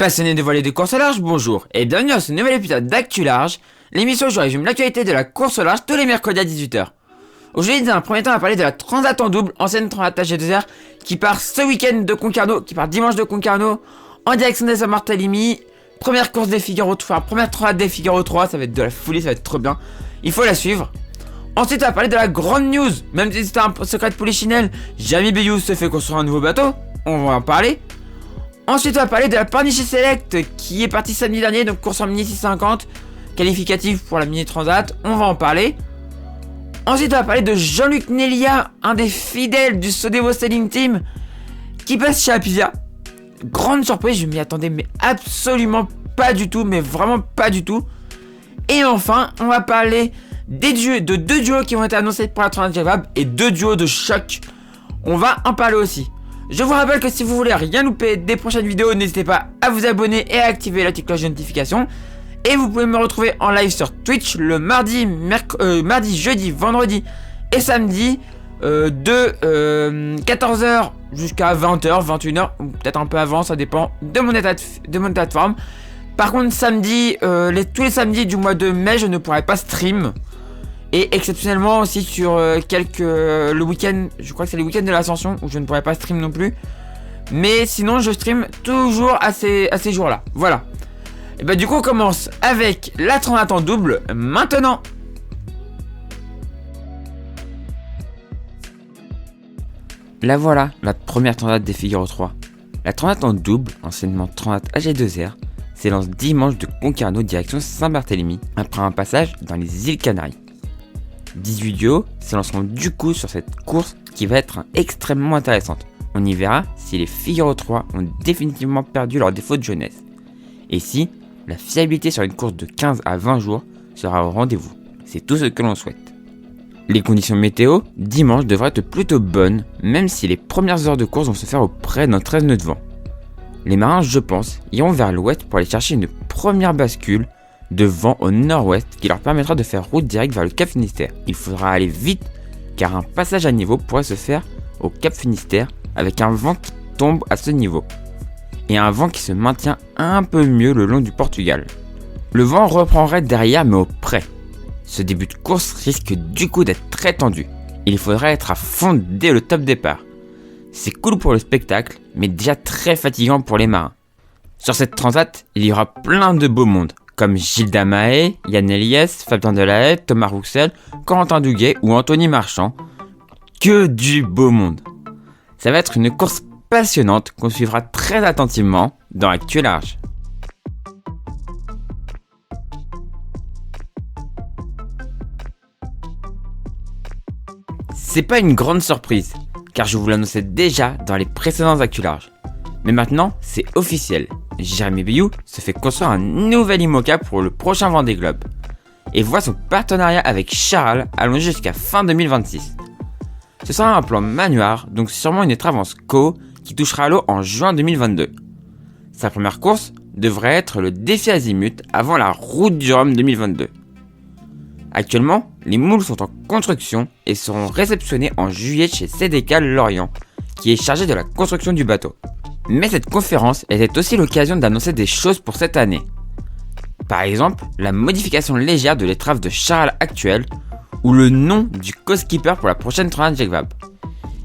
Passionnés de volley de course au large, bonjour et bienvenue dans ce nouvel épisode d'Actu Large, l'émission où je résume l'actualité de la course au large tous les mercredis à 18h. Aujourd'hui, dans un premier temps, on va parler de la Transat en double, ancienne Transat AG2R, qui part ce week-end de Concarneau, qui part dimanche de Concarneau, en direction des Saint-Barthélemy. Première course des Figaro, enfin première Transat des Figaro 3, ça va être de la folie, ça va être trop bien. Il faut la suivre. Ensuite, on va parler de la grande news, même si c'était un secret de Polichinelle, Jérémy Bayou se fait construire un nouveau bateau, on va en parler. Ensuite, on va parler de la Pornichet Select qui est partie samedi dernier, donc course en mini 650, qualificative pour la mini transat, on va en parler. Ensuite, on va parler de Jean-Luc Nelia, un des fidèles du Sodevo Sailing Team, qui passe chez Apivia. Grande surprise, je m'y attendais mais absolument pas du tout, mais vraiment pas du tout. Et enfin, on va parler de deux duos qui ont été annoncés pour la Transat Jacques Vabre et deux duos de choc. On va en parler aussi. Je vous rappelle que si vous voulez rien louper des prochaines vidéos, n'hésitez pas à vous abonner et à activer la petite cloche de notification. Et vous pouvez me retrouver en live sur Twitch le mardi, jeudi, vendredi et samedi de 14h jusqu'à 20h, 21h, ou peut-être un peu avant, ça dépend de mon état de forme. Par contre, samedi, tous les samedis du mois de mai, je ne pourrai pas stream. Et exceptionnellement aussi sur le week-end, je crois que c'est le week-end de l'Ascension où je ne pourrais pas stream non plus. Mais sinon je stream toujours à ces jours-là. Voilà. Et bah du coup on commence avec la Transat en double maintenant. La voilà, la première Transat des Figaro 3. La Transat en double, anciennement Transat AG2R, s'élance dimanche de Concarneau direction Saint-Barthélemy après un passage dans les îles Canaries. 18 duos s'élanceront du coup sur cette course qui va être extrêmement intéressante. On y verra si les Figaro 3 ont définitivement perdu leur défaut de jeunesse. Et si la fiabilité sur une course de 15 à 20 jours sera au rendez-vous. C'est tout ce que l'on souhaite. Les conditions météo, dimanche, devraient être plutôt bonnes, même si les premières heures de course vont se faire auprès d'un 13 nœuds de vent. Les marins, je pense, iront vers l'ouest pour aller chercher une première bascule de vent au nord-ouest qui leur permettra de faire route directe vers le Cap Finistère. Il faudra aller vite car un passage à niveau pourrait se faire au Cap Finistère avec un vent qui tombe à ce niveau et un vent qui se maintient un peu mieux le long du Portugal. Le vent reprendrait derrière mais au près. Ce début de course risque du coup d'être très tendu. Il faudra être à fond dès le top départ. C'est cool pour le spectacle mais déjà très fatigant pour les marins. Sur cette transat, il y aura plein de beaux mondes comme Gilda Mahé, Yann Eliès, Fabien Delahaye, Thomas Roussel, Corentin Duguet ou Anthony Marchand. Que du beau monde. Ça va être une course passionnante qu'on suivra très attentivement dans Actu Large. C'est pas une grande surprise, car je vous l'annonçais déjà dans les précédents Actu Large. Mais maintenant, c'est officiel. Jérémy Bayou se fait construire un nouvel IMOCA pour le prochain Vendée Globe. Et voit son partenariat avec Charal allongé jusqu'à fin 2026. Ce sera un plan manoir, donc sûrement une étrave en SCO qui touchera l'eau en juin 2022. Sa première course devrait être le défi Azimut avant la Route du Rhum 2022. Actuellement, les moules sont en construction et seront réceptionnés en juillet chez CDK Lorient, qui est chargé de la construction du bateau. Mais cette conférence était aussi l'occasion d'annoncer des choses pour cette année. Par exemple, la modification légère de l'étrave de Charal actuelle ou le nom du co-skipper pour la prochaine Transat Jacques Vabre.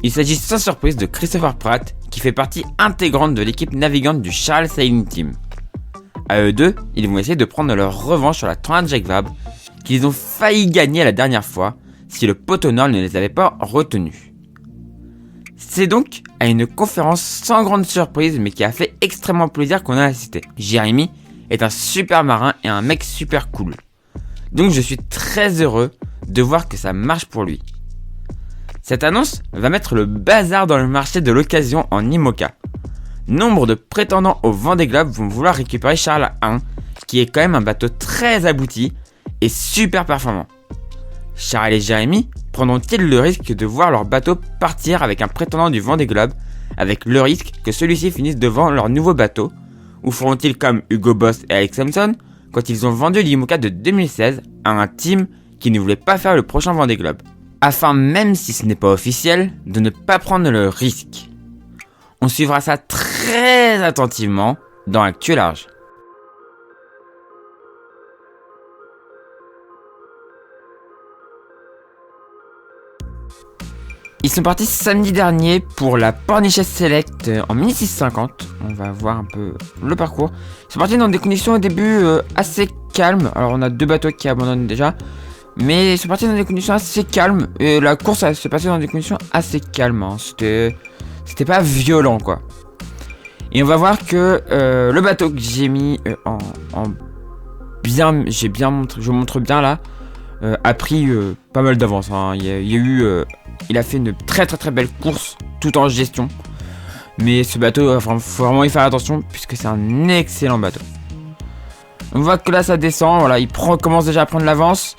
Il s'agit sans surprise de Christopher Pratt qui fait partie intégrante de l'équipe navigante du Charal Sailing Team. À eux deux, ils vont essayer de prendre leur revanche sur la Transat Jacques Vabre qu'ils ont failli gagner la dernière fois si le poteau nord ne les avait pas retenus. C'est donc à une conférence sans grande surprise mais qui a fait extrêmement plaisir qu'on a assisté. Jérémy est un super marin et un mec super cool. Donc je suis très heureux de voir que ça marche pour lui. Cette annonce va mettre le bazar dans le marché de l'occasion en IMOCA. Nombre de prétendants au Vendée Globe vont vouloir récupérer Charal 1, qui est quand même un bateau très abouti et super performant. Charal et Jérémy prendront-ils le risque de voir leur bateau partir avec un prétendant du Vendée Globe, avec le risque que celui-ci finisse devant leur nouveau bateau, ou feront-ils comme Hugo Boss et Alex Thompson quand ils ont vendu l'IMOCA de 2016 à un team qui ne voulait pas faire le prochain Vendée Globe, afin, même si ce n'est pas officiel, de ne pas prendre le risque. On suivra ça très attentivement dans Actu Large. Ils sont partis samedi dernier pour la Pornichet Select en Mini 650. On va voir un peu le parcours. Ils sont partis dans des conditions au début assez calmes. Alors on a 2 bateaux qui abandonnent déjà. Mais ils sont partis dans des conditions assez calmes. Et la course s'est passée dans des conditions assez calmes. Hein. C'était pas violent quoi. Et on va voir que le bateau que j'ai mis en bien... je montre bien là. A pris pas mal d'avance. Hein. Il a fait une très belle course tout en gestion. Mais ce bateau, faut vraiment y faire attention puisque c'est un excellent bateau. On voit que là ça descend, voilà, commence déjà à prendre l'avance.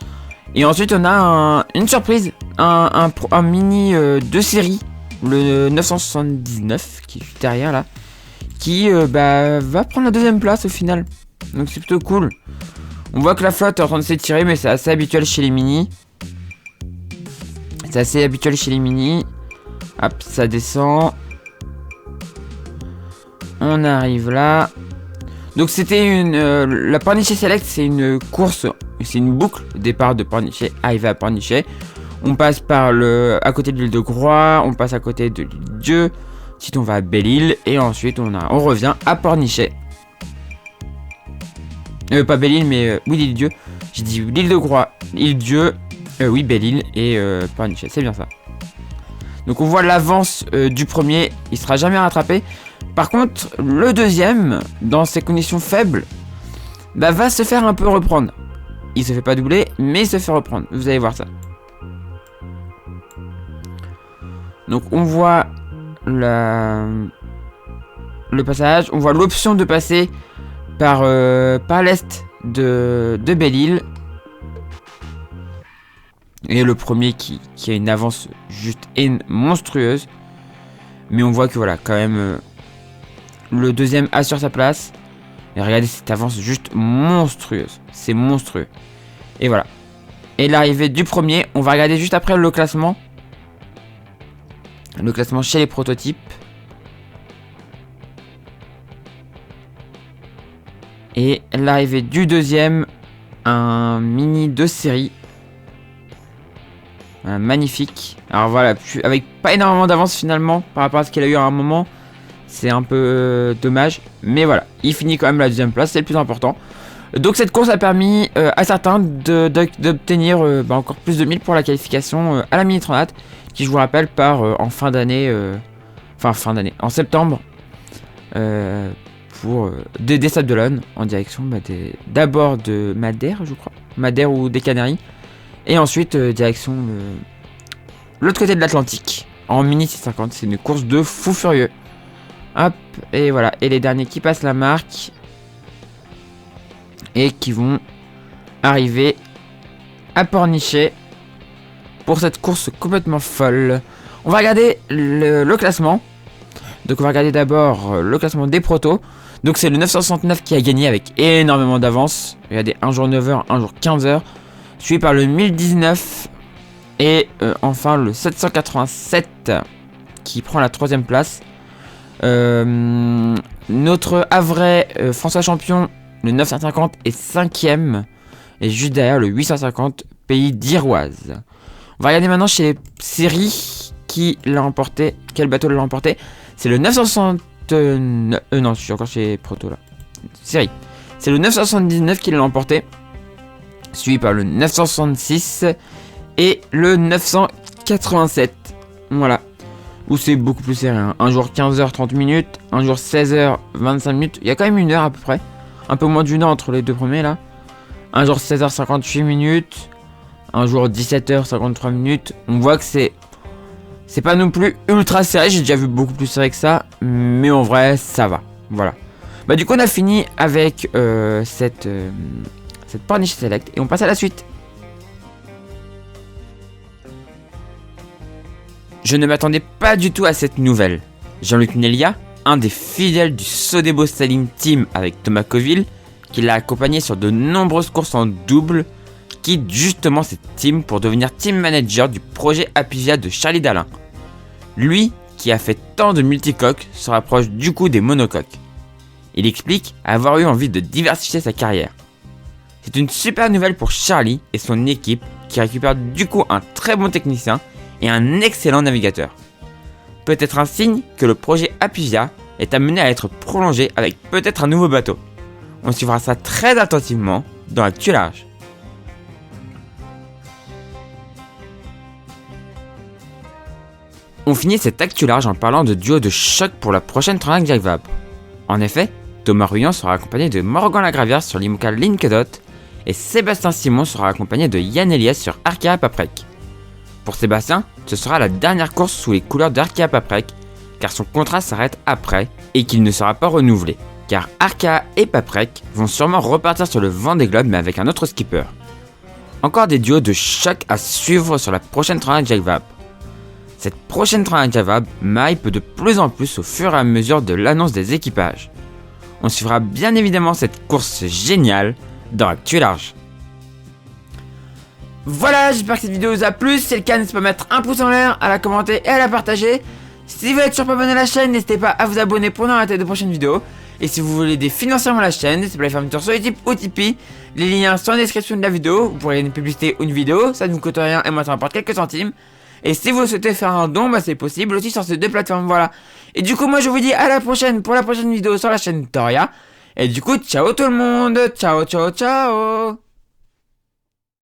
Et ensuite on a une surprise, un mini de série, le 979 qui est juste derrière là, qui va prendre la 2ème place au final. Donc c'est plutôt cool. On voit que la flotte est en train de s'étirer, mais c'est assez habituel chez les mini. Hop, ça descend. On arrive là. Donc c'était la Pornichet Select, c'est une course, c'est une boucle. Départ de Pornichet, arrivée à Pornichet. On passe à côté de l'île de Groix, on passe à côté de l'île Dieu. Ensuite on va à Belle-Île et ensuite on revient à Pornichet. Pas Belle-Île, mais oui, l'île Dieu. J'ai dit l'île de Groix, l'île Dieu, oui, Belle-Île et Pornichet, c'est bien ça. Donc on voit l'avance du premier, il sera jamais rattrapé. Par contre, le deuxième, dans ces conditions faibles, va se faire un peu reprendre. Il se fait pas doubler, mais il se fait reprendre. Vous allez voir ça. Donc on voit le passage, on voit l'option de passer par l'est de Belle-Île. Et le premier qui a une avance juste monstrueuse. Mais on voit que voilà, quand même, le deuxième assure sa place. Et regardez cette avance juste monstrueuse. C'est monstrueux. Et voilà. Et l'arrivée du premier, on va regarder juste après le classement. Le classement chez les prototypes. Et l'arrivée du deuxième, un mini de série. Magnifique. Alors voilà, avec pas énormément d'avance finalement par rapport à ce qu'il a eu à un moment. C'est un peu dommage. Mais voilà, il finit quand même la 2ème place, c'est le plus important. Donc cette course a permis à certains d'obtenir encore plus de 1000 pour la qualification à la Mini Transat. Qui, je vous rappelle, part en fin d'année. En septembre. Pour des Sables d'Olonne en direction d'abord de Madère, je crois. Madère ou des Canaries. Et ensuite, direction l'autre côté de l'Atlantique. En Mini 650. C'est une course de fou furieux. Hop, et voilà. Et les derniers qui passent la marque. Et qui vont arriver à Pornichet. Pour cette course complètement folle. On va regarder le classement. Donc on va regarder d'abord le classement des protos. Donc c'est le 969 qui a gagné avec énormément d'avance. Regardez, un jour 9h, un jour 15h. Suivi par le 1019 et enfin le 787 qui prend la 3ème place. Notre Havrais François Champion, le 950 est 5ème et juste derrière le 850 Pays d'Iroise. On va regarder maintenant chez les séries qui l'a emporté. Quel bateau l'a emporté? C'est le 960. Non, je suis encore chez Proto là. Série. C'est le 979 qui l'a emporté. Suivi par le 966 et le 987. Voilà. Où c'est beaucoup plus serré. Hein. Un jour 15h 30 minutes. Un jour 16h 25 minutes. Il y a quand même 1 heure à peu près. Un peu moins d'1 heure entre les deux premiers là. Un jour 16h 58 minutes. Un jour 17h 53 minutes. On voit que c'est pas non plus ultra serré. J'ai déjà vu beaucoup plus serré que ça. Mais en vrai, ça va. Voilà. Bah du coup, on a fini avec cette Pornichet Select. Et on passe à la suite. Je ne m'attendais pas du tout à cette nouvelle. Jean-Luc Nelia, un des fidèles du Sodebo Saline Team avec Thomas Coville, qui l'a accompagné sur de nombreuses courses en double, quitte justement cette team pour devenir team manager du projet Apivia de Charlie Dalin. Lui, qui a fait tant de multicoques, se rapproche du coup des monocoques. Il explique avoir eu envie de diversifier sa carrière. C'est une super nouvelle pour Charlie et son équipe qui récupèrent du coup un très bon technicien et un excellent navigateur. Peut-être un signe que le projet Apivia est amené à être prolongé avec peut-être un nouveau bateau. On suivra ça très attentivement dans Actu Large. On finit cette Actu Large en parlant de duo de choc pour la prochaine Triangle Jack Vabre. En effet, Thomas Ruyant sera accompagné de Morgan Lagravière sur l'IMOCA Linkedot et Sébastien Simon sera accompagné de Yann Elias sur Arkea Paprec. Pour Sébastien, ce sera la dernière course sous les couleurs d'Arkea Paprec car son contrat s'arrête après et qu'il ne sera pas renouvelé, car Arkea et Paprec vont sûrement repartir sur le Vendée Globe mais avec un autre skipper. Encore des duos de choc à suivre sur la prochaine Triangle Jack Vabre. Cette prochaine Triangle Jack Vabre m'hype de plus en plus au fur et à mesure de l'annonce des équipages. On suivra bien évidemment cette course géniale dans Actu Large. Voilà, j'espère que cette vidéo vous a plu. Si c'est le cas, n'hésitez pas à mettre un pouce en l'air, à la commenter et à la partager. Si vous n'êtes toujours pas abonné à la chaîne, n'hésitez pas à vous abonner pour ne rater de prochaines vidéos. Et si vous voulez aider financièrement la chaîne, n'hésitez pas à faire un tour sur YouTube ou Tipeee. Les liens sont dans la description de la vidéo. Vous pourrez une publicité ou une vidéo, ça ne vous coûte rien et moi ça m'apporte quelques centimes. Et si vous souhaitez faire un don, c'est possible aussi sur ces deux plateformes, voilà. Et du coup, moi je vous dis à la prochaine pour la prochaine vidéo sur la chaîne Toria. Et du coup, ciao tout le monde, ciao ciao ciao.